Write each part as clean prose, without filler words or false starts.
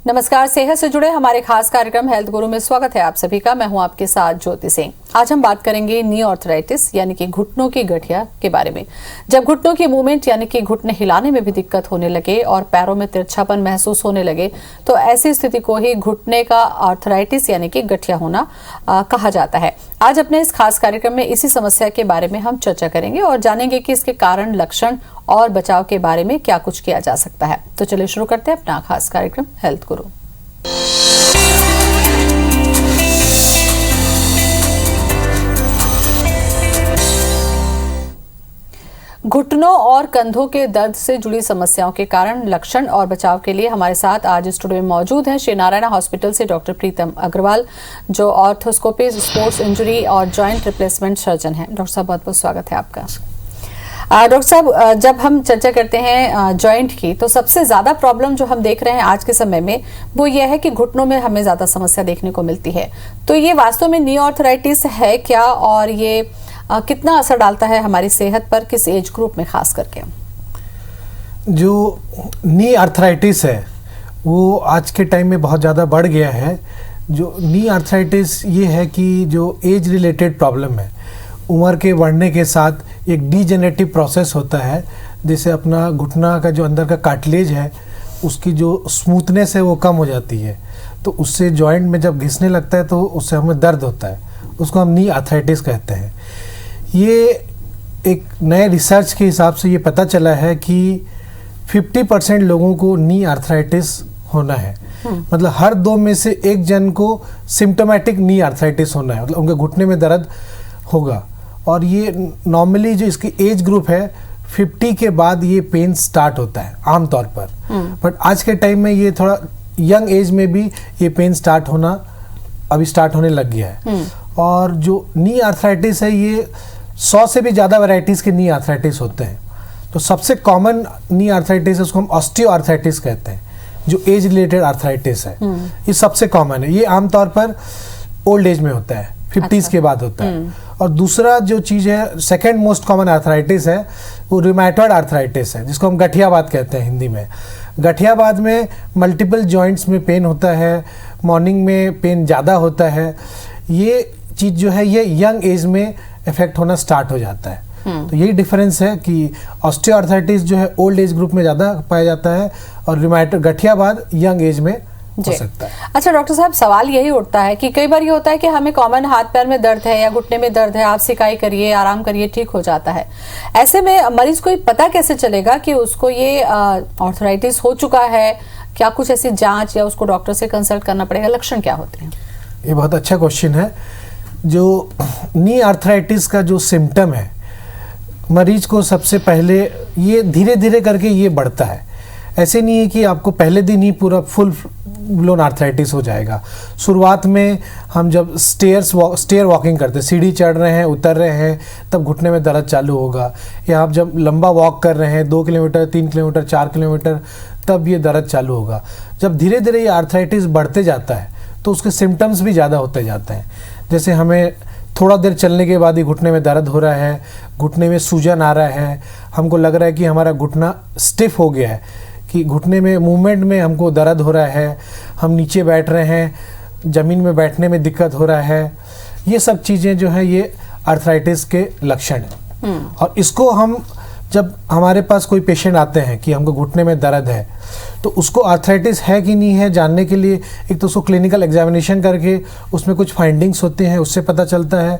नमस्कार। सेहत से जुड़े हमारे खास कार्यक्रम हेल्थ गुरु में स्वागत है आप सभी का। मैं हूं आपके साथ ज्योति सिंह। आज हम बात करेंगे नी आर्थराइटिस यानी कि घुटनों की गठिया के बारे में। जब घुटनों की मूवमेंट यानी कि घुटने हिलाने में भी दिक्कत होने लगे और पैरों में तिरछापन महसूस होने लगे तो ऐसी स्थिति को ही घुटने का आर्थराइटिस यानी कि गठिया होना कहा जाता है। आज अपने इस खास कार्यक्रम में इसी समस्या के बारे में हम चर्चा करेंगे और जानेंगे कि इसके कारण, लक्षण और बचाव के बारे में क्या कुछ किया जा सकता है। तो चलिए शुरू करते हैं अपना खास कार्यक्रम हेल्थ गुरु। घुटनों और कंधों के दर्द से जुड़ी समस्याओं के कारण, लक्षण और बचाव के लिए हमारे साथ आज स्टूडियो में मौजूद हैं श्री नारायणा हॉस्पिटल से डॉक्टर प्रीतम अग्रवाल, जो ऑर्थोस्कोपी, स्पोर्ट्स इंजरी और जॉइंट रिप्लेसमेंट सर्जन हैं। डॉक्टर साहब, बहुत बहुत स्वागत है आपका। डॉक्टर साहब, जब हम चर्चा करते हैं जॉइंट की तो सबसे ज्यादा प्रॉब्लम जो हम देख रहे हैं आज के समय में वो ये है कि घुटनों में हमें ज्यादा समस्या देखने को मिलती है। तो ये वास्तव में नी आर्थराइटिस है क्या, और ये कितना असर डालता है हमारी सेहत पर, किस एज ग्रुप में खास करके? जो नी आर्थराइटिस है वो आज के टाइम में बहुत ज़्यादा बढ़ गया है। जो नी आर्थराइटिस ये है कि जो एज रिलेटेड प्रॉब्लम है, उम्र के बढ़ने के साथ एक डीजेनरेटिव प्रोसेस होता है, जैसे अपना घुटना का जो अंदर का कार्टिलेज है उसकी जो स्मूथनेस है वो कम हो जाती है, तो उससे जॉइंट में जब घिसने लगता है तो उससे हमें दर्द होता है, उसको हम नी आर्थराइटिस कहते हैं। ये एक नए रिसर्च के हिसाब से ये पता चला है कि 50% लोगों को नी आर्थराइटिस होना है। मतलब हर 2 में से 1 जन को सिम्टोमेटिक नी आर्थराइटिस होना है, मतलब उनके घुटने में दर्द होगा। और ये नॉर्मली जो इसकी एज ग्रुप है 50 के बाद ये पेन स्टार्ट होता है आमतौर पर। बट आज के टाइम में ये थोड़ा यंग एज में भी ये पेन स्टार्ट होने लग गया है। और जो नी आर्थराइटिस है ये 100 से भी ज़्यादा वैरायटीज़ के नी आर्थराइटिस होते हैं। तो सबसे कॉमन नी आर्थराइटिस है उसको हम ऑस्टियो आर्थराइटिस कहते हैं, जो एज रिलेटेड आर्थराइटिस है। ये सबसे कॉमन है, ये आमतौर पर ओल्ड एज में होता है, 50s के बाद होता है। और दूसरा जो चीज़ है, सेकेंड मोस्ट कॉमन आर्थराइटिस है, वो रूमेटॉइड आर्थराइटिस है, जिसको हम गठियावाद कहते हैं हिंदी में। गठियावाद में मल्टीपल जॉइंट्स में पेन होता है, मॉर्निंग में पेन ज़्यादा होता है। ये चीज़ जो है ये यंग एज में इफेक्ट होना स्टार्ट हो जाता है। तो यही डिफरेंस है कि ऑस्टियोआर्थराइटिस जो है ओल्ड एज ग्रुप में ज़्यादा पाया जाता है और रूमेटॉइड गठियावाद यंग एज में हो सकता है। अच्छा डॉक्टर साहब, सवाल यही उठता है कि कई बार ये होता है कि हमें कॉमन हाथ पैर में दर्द है या घुटने में दर्द है, आप सिकाई करिए, आराम करिए, ठीक हो जाता है। ऐसे में मरीज को पता कैसे चलेगा कि उसको ये आर्थराइटिस हो चुका है? क्या कुछ ऐसी जांच या उसको डॉक्टर से कंसल्ट करना पड़ेगा? लक्षण क्या होते हैं? ये बहुत अच्छा क्वेश्चन है। जो नी आर्थराइटिस का जो सिम्टम है, मरीज को सबसे पहले ये धीरे धीरे करके ये बढ़ता है। ऐसे नहीं है कि आपको पहले दिन ही पूरा फुल ब्लोन आर्थराइटिस हो जाएगा। शुरुआत में हम जब स्टेयर वॉकिंग करते हैं, सीढ़ी चढ़ रहे हैं, उतर रहे हैं, तब घुटने में दर्द चालू होगा। या आप जब लंबा वॉक कर रहे हैं 2 किलोमीटर, 3 किलोमीटर, 4 किलोमीटर, तब ये दर्द चालू होगा। जब धीरे धीरे ये आर्थराइटिस बढ़ते जाता है तो उसके सिम्टम्स भी ज़्यादा होते जाते हैं। जैसे हमें थोड़ा देर चलने के बाद ही घुटने में दर्द हो रहा है, घुटने में सूजन आ रहा है, हमको लग रहा है कि हमारा घुटना स्टिफ हो गया है, कि घुटने में मूवमेंट में हमको दर्द हो रहा है, हम नीचे बैठ रहे हैं, ज़मीन में बैठने में दिक्कत हो रहा है। ये सब चीज़ें जो हैं ये आर्थराइटिस के लक्षण हैं। और इसको हम जब हमारे पास कोई पेशेंट आते हैं कि हमको घुटने में दर्द है, तो उसको आर्थराइटिस है कि नहीं है जानने के लिए एक तो उसको क्लिनिकल एग्जामिनेशन करके उसमें कुछ फाइंडिंग्स होते हैं, उससे पता चलता है।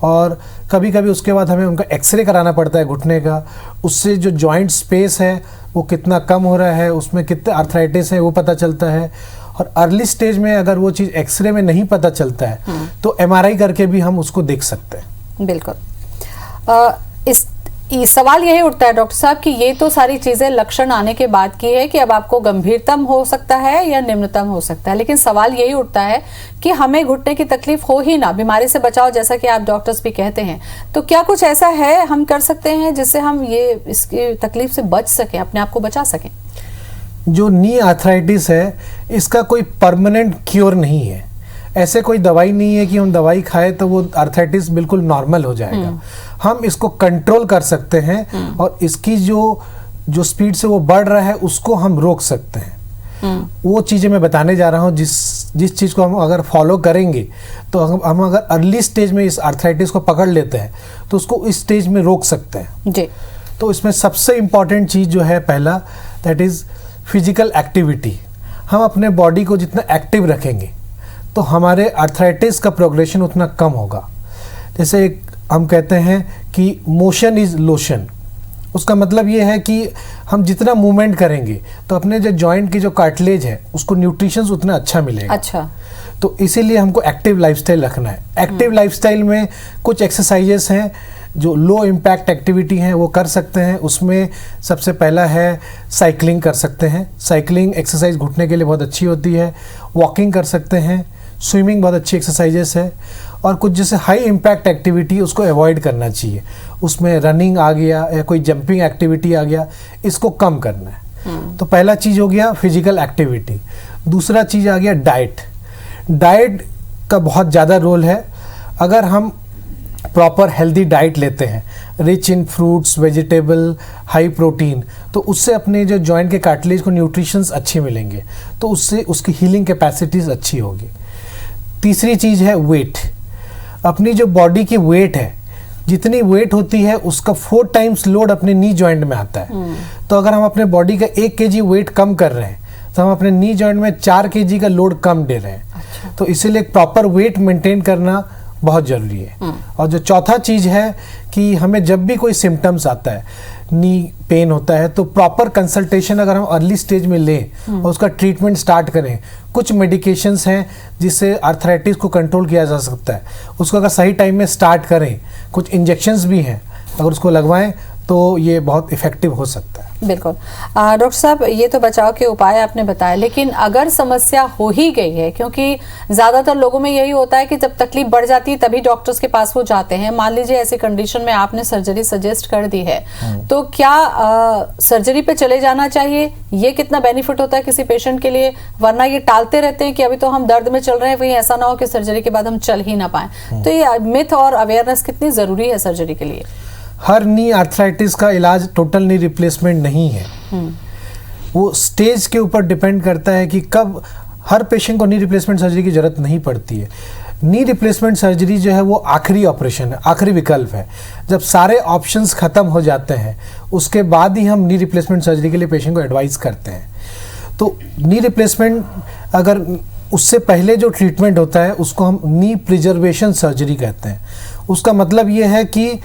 और कभी कभी उसके बाद हमें उनका एक्सरे कराना पड़ता है घुटने का, उससे जो जॉइंट स्पेस है वो कितना कम हो रहा है, उसमें कितने आर्थराइटिस है वो पता चलता है। और अर्ली स्टेज में अगर वो चीज़ एक्सरे में नहीं पता चलता है तो MRI करके भी हम उसको देख सकते हैं। बिल्कुल। सवाल यही उठता है डॉक्टर साहब कि ये तो सारी चीजें लक्षण आने के बाद की है कि अब आपको गंभीरतम हो सकता है या निम्नतम हो सकता है, लेकिन सवाल यही उठता है कि हमें घुटने की तकलीफ हो ही ना, बीमारी से बचाओ जैसा कि आप डॉक्टर्स भी कहते हैं, तो क्या कुछ ऐसा है हम कर सकते हैं जिससे हम ये इसकी तकलीफ से बच सकें, अपने आप को बचा सकें? जो नी आर्थराइटिस है इसका कोई परमानेंट क्योर नहीं है। ऐसे कोई दवाई नहीं है कि हम दवाई खाए तो वो आर्थराइटिस बिल्कुल नॉर्मल हो जाएगा। हम इसको कंट्रोल कर सकते हैं और इसकी जो स्पीड से वो बढ़ रहा है उसको हम रोक सकते हैं। वो चीज़ें मैं बताने जा रहा हूँ जिस चीज़ को हम अगर फॉलो करेंगे तो हम अगर अर्ली स्टेज में इस आर्थराइटिस को पकड़ लेते हैं तो उसको इस स्टेज में रोक सकते हैं जी। तो इसमें सबसे इम्पॉर्टेंट चीज़ जो है पहला, दैट इज़ फिजिकल एक्टिविटी। हम अपने बॉडी को जितना एक्टिव रखेंगे तो हमारे आर्थराइटिस का प्रोग्रेशन उतना कम होगा। जैसे हम कहते हैं कि मोशन इज़ लोशन। उसका मतलब ये है कि हम जितना मूवमेंट करेंगे तो अपने जो जॉइंट की जो कार्टिलेज है उसको न्यूट्रिशंस उतना अच्छा मिलेगा। अच्छा। तो इसीलिए हमको एक्टिव लाइफस्टाइल रखना है। एक्टिव लाइफस्टाइल में कुछ एक्सरसाइजेस हैं जो लो इम्पैक्ट एक्टिविटी हैं, वो कर सकते हैं। उसमें सबसे पहला है साइकिलिंग कर सकते हैं। साइकिलिंग एक्सरसाइज घुटने के लिए बहुत अच्छी होती है। वॉकिंग कर सकते हैं। स्विमिंग बहुत अच्छी एक्सरसाइजेस है। और कुछ जैसे हाई इम्पैक्ट एक्टिविटी उसको अवॉइड करना चाहिए। उसमें रनिंग आ गया या कोई जंपिंग एक्टिविटी आ गया, इसको कम करना है। तो पहला चीज़ हो गया फिजिकल एक्टिविटी। दूसरा चीज़ आ गया डाइट। डाइट का बहुत ज़्यादा रोल है। अगर हम प्रॉपर हेल्दी डाइट लेते हैं, rich in fruits, vegetable, high protein, तो उससे अपने जो जॉइंट के कार्टिलेज को न्यूट्रिशंस अच्छे मिलेंगे, तो उससे उसकी हीलिंग कैपेसिटीज़ अच्छी होगी। तीसरी चीज़ है वेट। अपनी जो बॉडी की वेट है, जितनी वेट होती है उसका 4 टाइम्स लोड अपने नी जॉइंट में आता है। तो अगर हम अपने बॉडी का 1 kg वेट कम कर रहे हैं तो हम अपने नी जॉइंट में 4 kg का लोड कम दे रहे हैं। अच्छा। तो इसीलिए प्रॉपर वेट मेंटेन करना बहुत ज़रूरी है। और जो चौथा चीज़ है कि हमें जब भी कोई सिम्टम्स आता है, नी पेन होता है, तो प्रॉपर कंसल्टेशन अगर हम अर्ली स्टेज में लें और उसका ट्रीटमेंट स्टार्ट करें। कुछ मेडिकेशंस हैं जिससे आर्थराइटिस को कंट्रोल किया जा सकता है, उसको अगर सही टाइम में स्टार्ट करें। कुछ इंजेक्शंस भी हैं, अगर उसको लगवाएं तो ये बहुत इफेक्टिव हो सकता है। बिल्कुल। डॉक्टर साहब, ये तो बचाव के उपाय आपने बताए, लेकिन अगर समस्या हो ही गई है, क्योंकि ज्यादातर लोगों में यही होता है कि जब तकलीफ बढ़ जाती है तभी डॉक्टर्स के पास वो जाते हैं। मान लीजिए ऐसी कंडीशन में आपने सर्जरी सजेस्ट कर दी है, तो क्या सर्जरी पे चले जाना चाहिए? ये कितना बेनिफिट होता है किसी पेशेंट के लिए? वरना ये टालते रहते हैं कि अभी तो हम दर्द में चल रहे हैं, वहीं ऐसा ना हो कि सर्जरी के बाद हम चल ही ना पाए। तो ये मिथ और अवेयरनेस कितनी जरूरी है सर्जरी के लिए? हर नी आर्थराइटिस का इलाज टोटल नी रिप्लेसमेंट नहीं है। वो स्टेज के ऊपर डिपेंड करता है कि कब। हर पेशेंट को नी रिप्लेसमेंट सर्जरी की जरूरत नहीं पड़ती है। नी रिप्लेसमेंट सर्जरी जो है वो आखिरी ऑपरेशन है, आखिरी विकल्प है। जब सारे ऑप्शंस खत्म हो जाते हैं उसके बाद ही हम नी रिप्लेसमेंट सर्जरी के लिए पेशेंट को एडवाइस करते हैं। तो नी रिप्लेसमेंट, अगर उससे पहले जो ट्रीटमेंट होता है उसको हम नी प्रिजर्वेशन सर्जरी कहते हैं। उसका मतलब ये है कि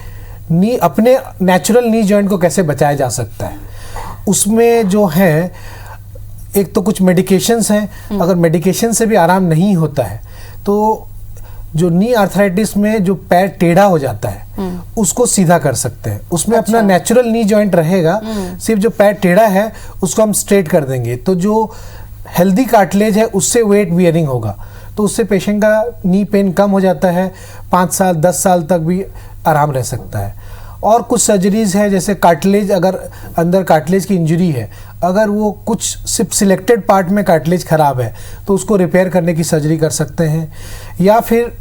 नी, अपने नेचुरल नी जॉइंट को कैसे बचाया जा सकता है। उसमें जो है, एक तो कुछ मेडिकेशंस हैं। अगर मेडिकेशन से भी आराम नहीं होता है तो जो नी आर्थराइटिस में जो पैर टेढ़ा हो जाता है उसको सीधा कर सकते हैं। उसमें अपना नेचुरल नी जॉइंट रहेगा, सिर्फ जो पैर टेढ़ा है उसको हम स्ट्रेट कर देंगे। तो जो हेल्दी कार्टिलेज है उससे वेट बियरिंग होगा, तो उससे पेशेंट का नी पेन कम हो जाता है। 5 साल 10 साल तक भी आराम रह सकता है। और कुछ सर्जरीज है, जैसे कार्टिलेज, अगर अंदर कार्टिलेज की इंजरी है, अगर वो कुछ सिर्फ सिलेक्टेड पार्ट में कार्टिलेज खराब है तो उसको रिपेयर करने की सर्जरी कर सकते हैं। या फिर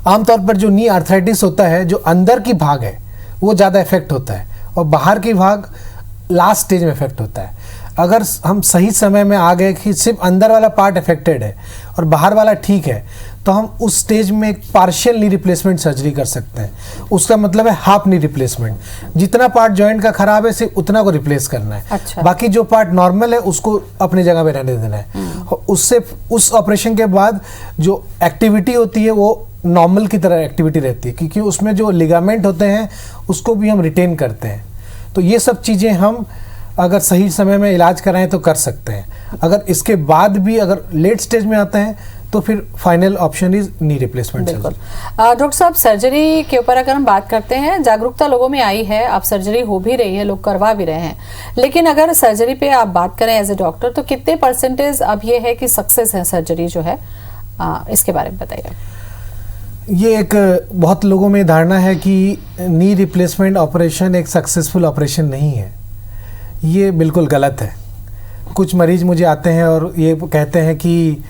आमतौर पर जो नी आर्थराइटिस होता है, जो अंदर की भाग है वो ज़्यादा इफेक्ट होता है और बाहर की भाग लास्ट स्टेज में इफेक्ट होता है। अगर हम सही समय में आ गए कि सिर्फ अंदर वाला पार्ट अफेक्टेड है और बाहर वाला ठीक है, तो हम उस स्टेज में एक पार्शियल नी रिप्लेसमेंट सर्जरी कर सकते हैं। उसका मतलब है हाफ नी रिप्लेसमेंट। जितना पार्ट जॉइंट का खराब है सिर्फ उतना को रिप्लेस करना है। अच्छा। बाकी जो पार्ट नॉर्मल है उसको अपनी जगह पे रहने देना है। उससे उस ऑपरेशन के बाद जो एक्टिविटी होती है वो नॉर्मल की तरह एक्टिविटी रहती है, क्योंकि उसमें जो लिगामेंट होते हैं उसको भी हम रिटेन करते हैं। तो ये सब चीज़ें हम अगर सही समय में इलाज कराएं तो कर सकते हैं। अगर इसके बाद भी अगर लेट स्टेज में आते हैं तो फिर final option is knee replacement. बिल्कुल। डॉक्टर साहब, सर्जरी के ऊपर अगर हम बात करते हैं, जागरूकता लोगों में आई है, अब सर्जरी हो भी रही है, लोग करवा भी रहे हैं, लेकिन अगर सर्जरी पे आप बात करें एज ए डॉक्टर तो कितने % अब ये है कि सक्सेस है सर्जरी जो है, इसके बारे में बताइए। ये एक बहुत लोगों में धारणा है कि नी रिप्लेसमेंट ऑपरेशन एक सक्सेसफुल ऑपरेशन नहीं है। ये बिल्कुल गलत है। कुछ मरीज मुझे आते हैं और ये कहते हैं कि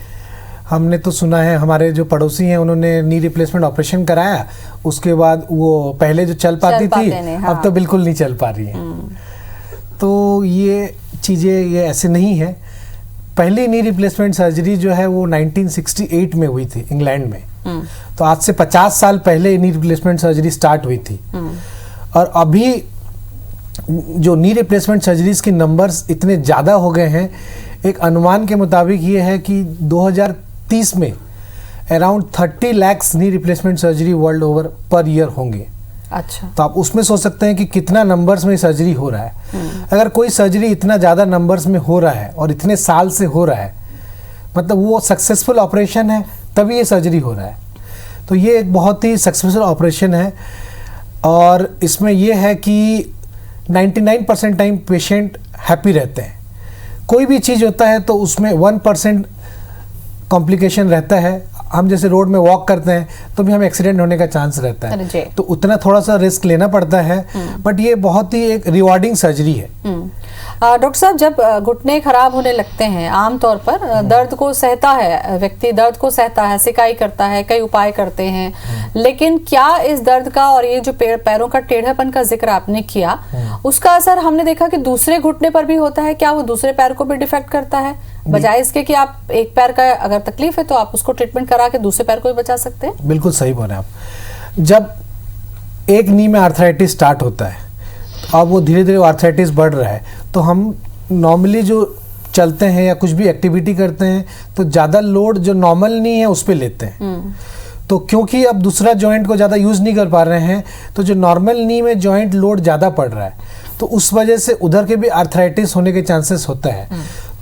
हमने तो सुना है, हमारे जो पड़ोसी हैं उन्होंने नी रिप्लेसमेंट ऑपरेशन कराया, उसके बाद वो पहले जो चल पाती थी अब तो बिल्कुल नहीं चल पा रही है। तो ये चीज़ें ये ऐसे नहीं है। पहली नी रिप्लेसमेंट सर्जरी जो है वो 1968 में हुई थी इंग्लैंड में। तो आज से 50 साल पहले नी रिप्लेसमेंट सर्जरी स्टार्ट हुई थी। और अभी जो नी रिप्लेसमेंट सर्जरीज के नंबर्स इतने ज़्यादा हो गए हैं, एक अनुमान के मुताबिक ये है कि 2030 में around 30 lakh knee replacement surgery world over per year होंगे। अच्छा, तो आप उसमें सोच सकते हैं कि कितना नंबर्स में सर्जरी हो रहा है। अगर कोई सर्जरी इतना ज़्यादा नंबर्स में हो रहा है और इतने साल से हो रहा है, मतलब वो सक्सेसफुल ऑपरेशन है, तभी ये सर्जरी हो रहा है। तो ये एक बहुत ही सक्सेसफुल ऑपरेशन है। और इसमें ये है कि 99% टाइम पेशेंट हैप्पी रहते हैं। कोई भी चीज़ होता है तो उसमें 1% कॉम्प्लिकेशन रहता है। हम जैसे रोड में वॉक करते हैं तो भी हमें एक्सीडेंट होने का चांस रहता है, तो उतना थोड़ा सा रिस्क लेना पड़ता है। बट ये बहुत ही एक रिवॉर्डिंग सर्जरी है। डॉक्टर साहब, जब घुटने खराब होने लगते हैं, आमतौर पर दर्द को सहता है व्यक्ति, दर्द को सहता है, सिकाई करता है, कई उपाय करते हैं, लेकिन क्या इस दर्द का और ये जो पैरों का टेढ़ापन का जिक्र आपने किया, उसका असर हमने देखा कि दूसरे घुटने पर भी होता है? क्या वो दूसरे पैर को भी डिफेक्ट करता है, बजाय इसके कि आप एक पैर का अगर तकलीफ है तो आप उसको ट्रीटमेंट करा के दूसरे पैर को भी बचा सकते हैं? बिल्कुल सही बोले आप। जब एक नी में आर्थराइटिस स्टार्ट होता है, अब वो धीरे धीरे आर्थराइटिस बढ़ रहा है, तो हम नॉर्मली जो चलते हैं या कुछ भी एक्टिविटी करते हैं तो ज़्यादा लोड जो नॉर्मल नी है उस पर लेते हैं। तो क्योंकि अब दूसरा जॉइंट को ज़्यादा यूज़ नहीं कर पा रहे हैं, तो जो नॉर्मल नी में जॉइंट लोड ज़्यादा पड़ रहा है, तो उस वजह से उधर के भी आर्थराइटिस होने के चांसेस होता है।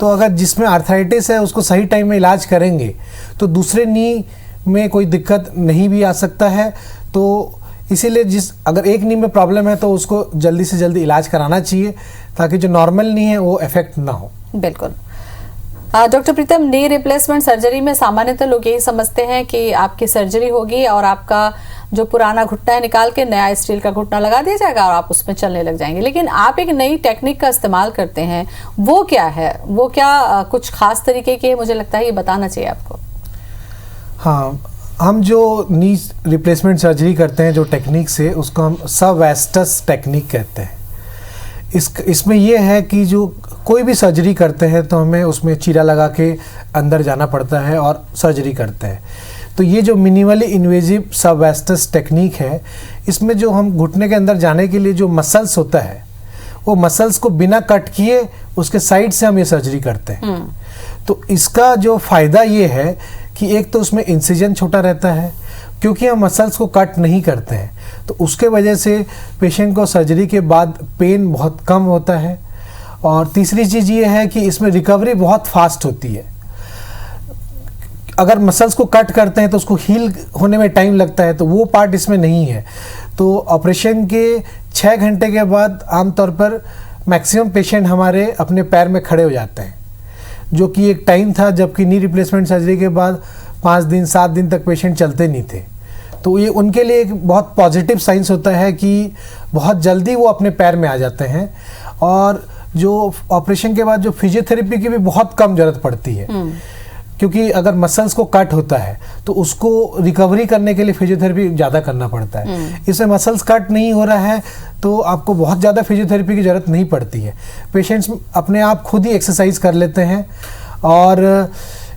तो अगर जिसमें आर्थराइटिस है उसको सही टाइम में इलाज करेंगे तो दूसरे नी में कोई दिक्कत नहीं भी आ सकता है। तो इसीलिए अगर एक नी में प्रॉब्लम है तो उसको जल्दी से जल्दी इलाज कराना चाहिए, ताकि जो नॉर्मल नी है वो इफेक्ट ना हो। बिल्कुल। डॉक्टर प्रीतम, नी रिप्लेसमेंट सर्जरी में सामान्यतः लोग यही समझते हैं कि आपकी सर्जरी होगी और आपका जो पुराना घुटना है निकाल के नया स्टील का घुटना लगा दिया जाएगा और आप उसमें चलने लग जाएंगे, लेकिन आप एक नई टेक्निक का इस्तेमाल करते हैं। वो क्या है? वो क्या कुछ खास तरीके की है? मुझे लगता है ये बताना चाहिए आपको। हाँ, हम जो नी रिप्लेसमेंट सर्जरी करते हैं जो टेक्निक से, उसको हम सबवेस्टस टेक्निक कहते हैं। इसमें यह है कि जो कोई भी सर्जरी करते हैं तो हमें उसमें चीरा लगा के अंदर जाना पड़ता है और सर्जरी करते हैं। तो ये जो मिनिमली इन्वेजिव सबवेस्टस टेक्निक है, इसमें जो हम घुटने के अंदर जाने के लिए जो मसल्स होता है, वो मसल्स को बिना कट किए उसके साइड से हम ये सर्जरी करते हैं। तो इसका जो फ़ायदा ये है कि एक तो उसमें इंसिजन छोटा रहता है, क्योंकि हम मसल्स को कट नहीं करते हैं, तो उसके वजह से पेशेंट को सर्जरी के बाद पेन बहुत कम होता है। और तीसरी चीज़ ये है कि इसमें रिकवरी बहुत फास्ट होती है। अगर मसल्स को कट करते हैं तो उसको हील होने में टाइम लगता है, तो वो पार्ट इसमें नहीं है। तो ऑपरेशन के 6 घंटे के बाद आमतौर पर मैक्सिमम पेशेंट हमारे अपने पैर में खड़े हो जाते हैं, जो कि एक टाइम था जबकि नी रिप्लेसमेंट सर्जरी के बाद 5 दिन 7 दिन तक पेशेंट चलते नहीं थे। तो ये उनके लिए एक बहुत पॉजिटिव साइंस होता है कि बहुत जल्दी वो अपने पैर में आ जाते हैं। और जो ऑपरेशन के बाद जो फिजियोथेरेपी की भी बहुत कम ज़रूरत पड़ती है, क्योंकि अगर मसल्स को कट होता है तो उसको रिकवरी करने के लिए फिजियोथेरेपी ज़्यादा करना पड़ता है। इसमें मसल्स कट नहीं हो रहा है तो आपको बहुत ज़्यादा फिजियोथेरेपी की ज़रूरत नहीं पड़ती है। पेशेंट्स अपने आप खुद ही एक्सरसाइज कर लेते हैं और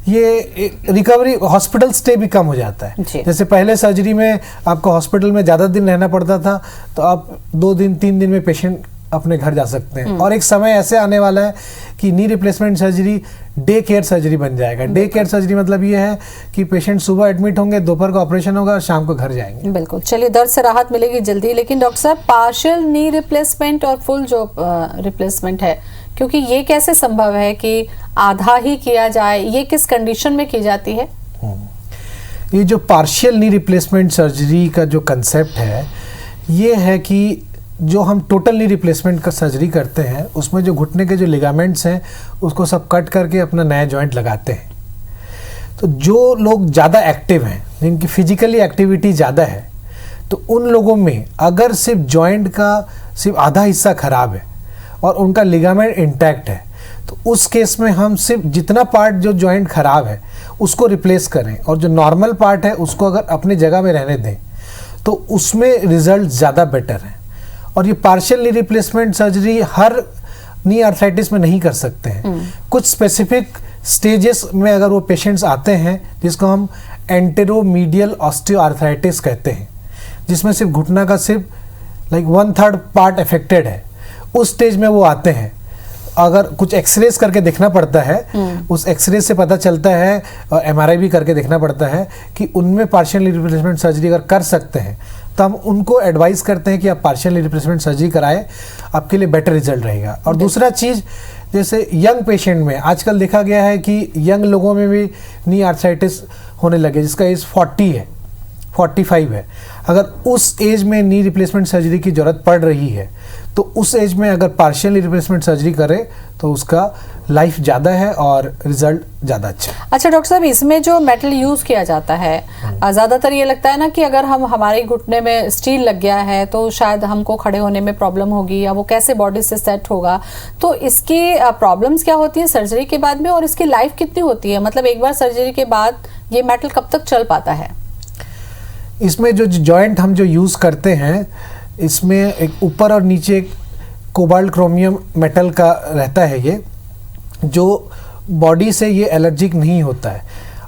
ये रिकवरी, हॉस्पिटल स्टे भी कम हो जाता है। जैसे पहले सर्जरी में आपको हॉस्पिटल में ज़्यादा दिन रहना पड़ता था, तो आप 2 दिन 3 दिन में पेशेंट अपने घर जा सकते हैं। और एक समय ऐसे आने वाला है कि knee replacement surgery day care surgery बन जाएगा। डे केयर सर्जरी मतलब ये है कि पेशेंट सुबह एडमिट होंगे, दोपहर को ऑपरेशन होगा और शाम को घर जाएंगे। बिल्कुल। चलिए, दर्द से राहत मिलेगी जल्दी। लेकिन डॉक्टर साहब, पार्शियल नी रिप्लेसमेंट और फुल जो रिप्लेसमेंट है, क्योंकि ये कैसे संभव है कि आधा ही किया जाए? ये किस कंडीशन में की जाती है? ये जो पार्शियल नी रिप्लेसमेंट सर्जरी का जो कंसेप्ट है, ये है कि जो हम टोटल नी रिप्लेसमेंट का सर्जरी करते हैं उसमें जो घुटने के जो लिगामेंट्स हैं उसको सब कट करके अपना नया जॉइंट लगाते हैं। तो जो लोग ज़्यादा एक्टिव हैं, जिनकी फिजिकली एक्टिविटी ज़्यादा है, तो उन लोगों में अगर सिर्फ जॉइंट का सिर्फ आधा हिस्सा खराब है और उनका लिगामेंट इंटैक्ट है, तो उस केस में हम सिर्फ जितना पार्ट जो जॉइंट खराब है उसको रिप्लेस करें और जो नॉर्मल पार्ट है उसको अगर अपने जगह में रहने दें, तो उसमें रिजल्ट ज़्यादा बेटर है। और ये पार्शियल नी रिप्लेसमेंट सर्जरी हर नी आर्थराइटिस में नहीं कर सकते हैं। कुछ स्पेसिफिक स्टेजेस में अगर वो पेशेंट्स आते हैं, जिसको हम एंटेरोमीडियल ऑस्टियोआर्थराइटिस कहते हैं, जिसमें सिर्फ घुटना का सिर्फ 1/3 पार्ट अफेक्टेड है, उस स्टेज में वो आते हैं। अगर कुछ एक्सरेज करके देखना पड़ता है, उस एक्सरे से पता चलता है, और एमआरआई भी करके देखना पड़ता है कि उनमें पार्शियल रिप्लेसमेंट सर्जरी अगर कर सकते हैं तो हम उनको एडवाइस करते हैं कि आप पार्शियल रिप्लेसमेंट सर्जरी कराएं, आपके लिए बेटर रिजल्ट रहेगा। और दूसरा चीज़, जैसे यंग पेशेंट में आजकल देखा गया है कि यंग लोगों में भी नी आर्थराइटिस होने लगे, जिसका एज 40 है, 45 है। अगर उस एज में नी रिप्लेसमेंट सर्जरी की ज़रूरत पड़ रही है तो उस एज में अगर पार्शियल रिप्लेसमेंट सर्जरी करे तो उसका लाइफ ज़्यादा है और रिजल्ट ज़्यादा अच्छा है। अच्छा डॉक्टर साहब, इसमें जो मेटल यूज़ किया जाता है, ज़्यादातर ये लगता है ना कि अगर हमारे घुटने में स्टील लग गया है तो शायद हमको खड़े होने में प्रॉब्लम होगी, या वो कैसे बॉडी से सेट होगा। तो इसकी प्रॉब्लम्स क्या होती है सर्जरी के बाद में, और इसकी लाइफ कितनी होती है? मतलब एक बार सर्जरी के बाद ये मेटल कब तक चल पाता है? इसमें जो जॉइंट हम जो यूज़ करते हैं, इसमें एक ऊपर और नीचे एक कोबाल्ट क्रोमियम मेटल का रहता है, ये जो बॉडी से ये एलर्जिक नहीं होता है।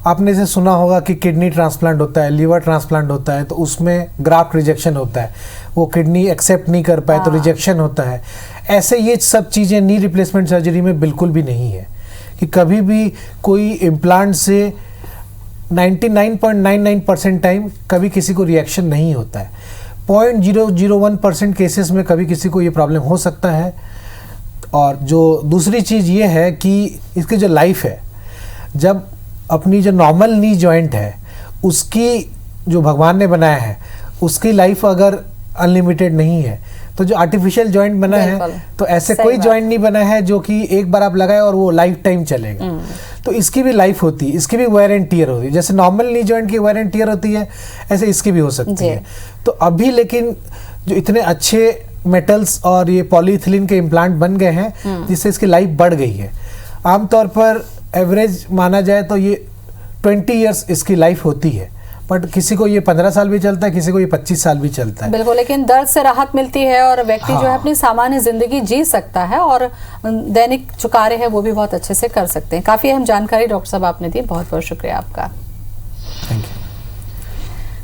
आपने से सुना होगा कि किडनी ट्रांसप्लांट होता है, लीवर ट्रांसप्लांट होता है, तो उसमें ग्राफ्ट रिजेक्शन होता है, वो किडनी एक्सेप्ट नहीं कर पाए तो रिजेक्शन होता है। ऐसे ये सब चीज़ें नी रिप्लेसमेंट सर्जरी में बिल्कुल भी नहीं है कि कभी भी कोई इम्प्लांट से 99.99% टाइम कभी किसी को रिएक्शन नहीं होता है। 0.001% केसेस में कभी किसी को ये प्रॉब्लम हो सकता है। और जो दूसरी चीज़ ये है कि इसकी जो लाइफ है, जब अपनी जो नॉर्मल नी जॉइंट है उसकी जो भगवान ने बनाया है उसकी लाइफ अगर अनलिमिटेड नहीं है, तो जो आर्टिफिशियल जॉइंट बना है तो ऐसे कोई जॉइंट नहीं बना है जो कि एक बार आप लगाए और वो लाइफ टाइम चलेगा। तो इसकी भी लाइफ होती है, इसकी भी वेयर एंड टियर होती है। जैसे नॉर्मल नी जॉइंट की वेयर एंड टियर होती है, ऐसे इसकी भी हो सकती है। तो अभी लेकिन जो इतने अच्छे मेटल्स और ये पॉलीइथिलीन के इम्प्लांट बन गए हैं जिससे इसकी लाइफ बढ़ गई है। आमतौर पर एवरेज माना जाए तो ये 20 ईयर्स इसकी लाइफ होती है, बट किसी को ये 15 साल भी चलता है, किसी को ये 25 साल भी चलता है। बिल्कुल, लेकिन दर्द से राहत मिलती है और व्यक्ति जो है अपनी सामान्य जिंदगी जी सकता है और दैनिक जो कार्य है वो भी बहुत अच्छे से कर सकते हैं। काफी अहम जानकारी डॉक्टर साहब आपने दी, बहुत बहुत शुक्रिया आपका। Thank you.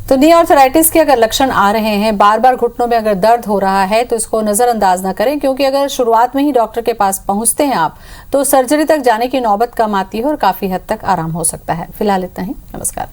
तो नी आर्थराइटिस के अगर लक्षण आ रहे हैं, बार बार घुटनों में अगर दर्द हो रहा है, तो इसको नजरअंदाज ना करें, क्योंकि अगर शुरुआत में ही डॉक्टर के पास पहुंचते हैं आप, तो सर्जरी तक जाने की नौबत कम आती है और काफी हद तक आराम हो सकता है। फिलहाल इतना ही, नमस्कार।